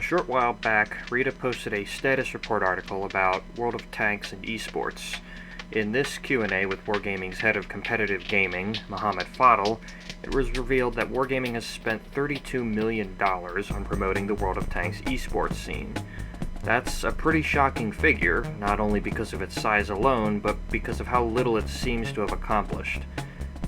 short while back, Rita posted a status report article about World of Tanks and esports. In this Q&A with Wargaming's head of competitive gaming, Mohamed Fadl, it was revealed that Wargaming has spent $32 million on promoting the World of Tanks esports scene. That's a pretty shocking figure, not only because of its size alone, but because of how little it seems to have accomplished.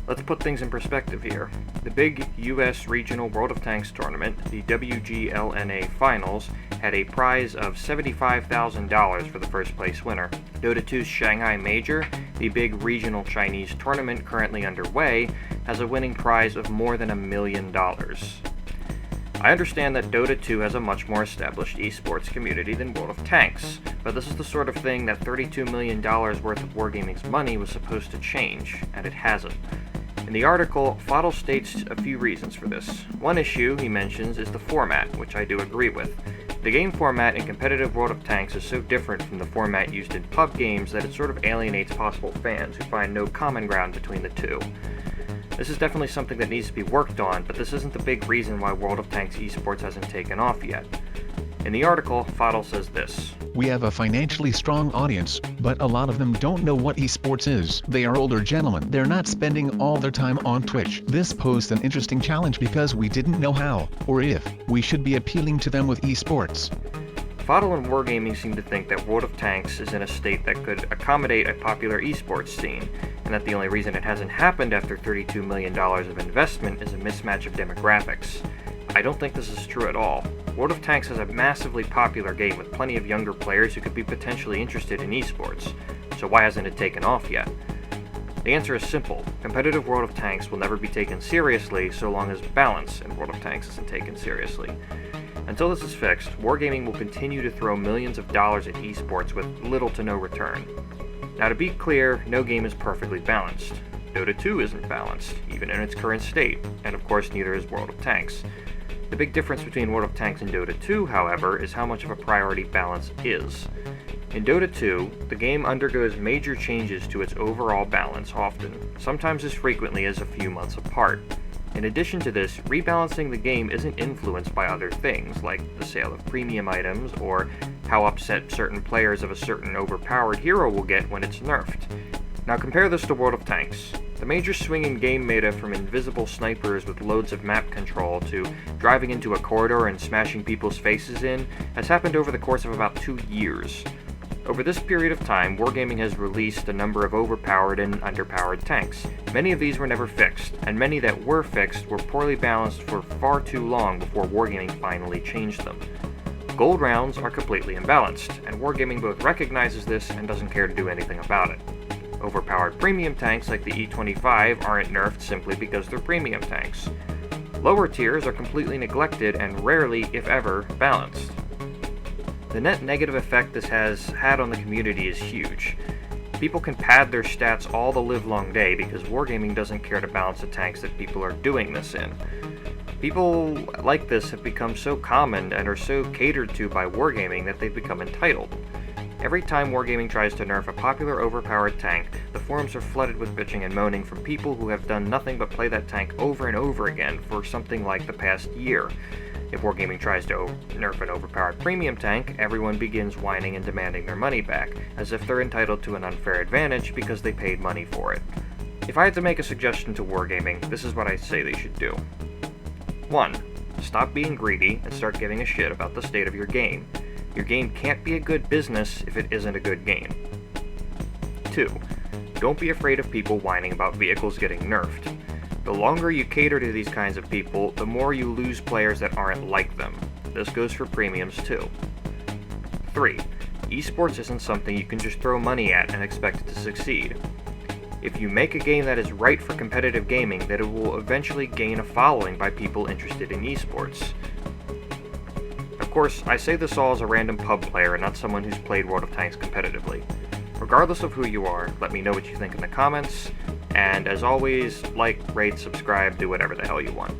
Let's put things in perspective here. The big US regional World of Tanks tournament, the WGLNA Finals, had a prize of $75,000 for the first place winner. Dota 2's Shanghai Major, the big regional Chinese tournament currently underway, has a winning prize of more than $1 million. I understand that Dota 2 has a much more established esports community than World of Tanks, but this is the sort of thing that $32 million worth of Wargaming's money was supposed to change, and it hasn't. In the article, Fadl states a few reasons for this. One issue he mentions is the format, which I do agree with. The game format in competitive World of Tanks is so different from the format used in pub games that it sort of alienates possible fans who find no common ground between the two. This is definitely something that needs to be worked on, but this isn't the big reason why World of Tanks esports hasn't taken off yet. In the article, Fadl says this: "We have a financially strong audience, but a lot of them don't know what esports is. They are older gentlemen. They're not spending all their time on Twitch. This posed an interesting challenge because we didn't know how, or if, we should be appealing to them with esports." Fadl and Wargaming seem to think that World of Tanks is in a state that could accommodate a popular esports scene, and that the only reason it hasn't happened after $32 million of investment is a mismatch of demographics. I don't think this is true at all. World of Tanks has a massively popular game with plenty of younger players who could be potentially interested in esports, so why hasn't it taken off yet? The answer is simple. Competitive World of Tanks will never be taken seriously so long as balance in World of Tanks isn't taken seriously. Until this is fixed, Wargaming will continue to throw millions of dollars at esports with little to no return. Now, to be clear, no game is perfectly balanced. Dota 2 isn't balanced, even in its current state, and of course neither is World of Tanks. The big difference between World of Tanks and Dota 2, however, is how much of a priority balance is. In Dota 2, the game undergoes major changes to its overall balance often, sometimes as frequently as a few months apart. In addition to this, rebalancing the game isn't influenced by other things, like the sale of premium items, or how upset certain players of a certain overpowered hero will get when it's nerfed. Now compare this to World of Tanks. The major swing in game meta from invisible snipers with loads of map control to driving into a corridor and smashing people's faces in has happened over the course of about 2 years. Over this period of time, Wargaming has released a number of overpowered and underpowered tanks. Many of these were never fixed, and many that were fixed were poorly balanced for far too long before Wargaming finally changed them. Gold rounds are completely imbalanced, and Wargaming both recognizes this and doesn't care to do anything about it. Overpowered premium tanks like the E25 aren't nerfed simply because they're premium tanks. Lower tiers are completely neglected and rarely, if ever, balanced. The net negative effect this has had on the community is huge. People can pad their stats all the livelong day because Wargaming doesn't care to balance the tanks that people are doing this in. People like this have become so common and are so catered to by Wargaming that they've become entitled. Every time Wargaming tries to nerf a popular overpowered tank, the forums are flooded with bitching and moaning from people who have done nothing but play that tank over and over again for something like the past year. If Wargaming tries to nerf an overpowered premium tank, everyone begins whining and demanding their money back, as if they're entitled to an unfair advantage because they paid money for it. If I had to make a suggestion to Wargaming, this is what I say they should do. 1. Stop being greedy and start giving a shit about the state of your game. Your game can't be a good business if it isn't a good game. 2. Don't be afraid of people whining about vehicles getting nerfed. The longer you cater to these kinds of people, the more you lose players that aren't like them. This goes for premiums too. 3. Esports isn't something you can just throw money at and expect it to succeed. If you make a game that is right for competitive gaming, then it will eventually gain a following by people interested in esports. Of course, I say this all as a random pub player and not someone who's played World of Tanks competitively. Regardless of who you are, let me know what you think in the comments, and as always, like, rate, subscribe, do whatever the hell you want.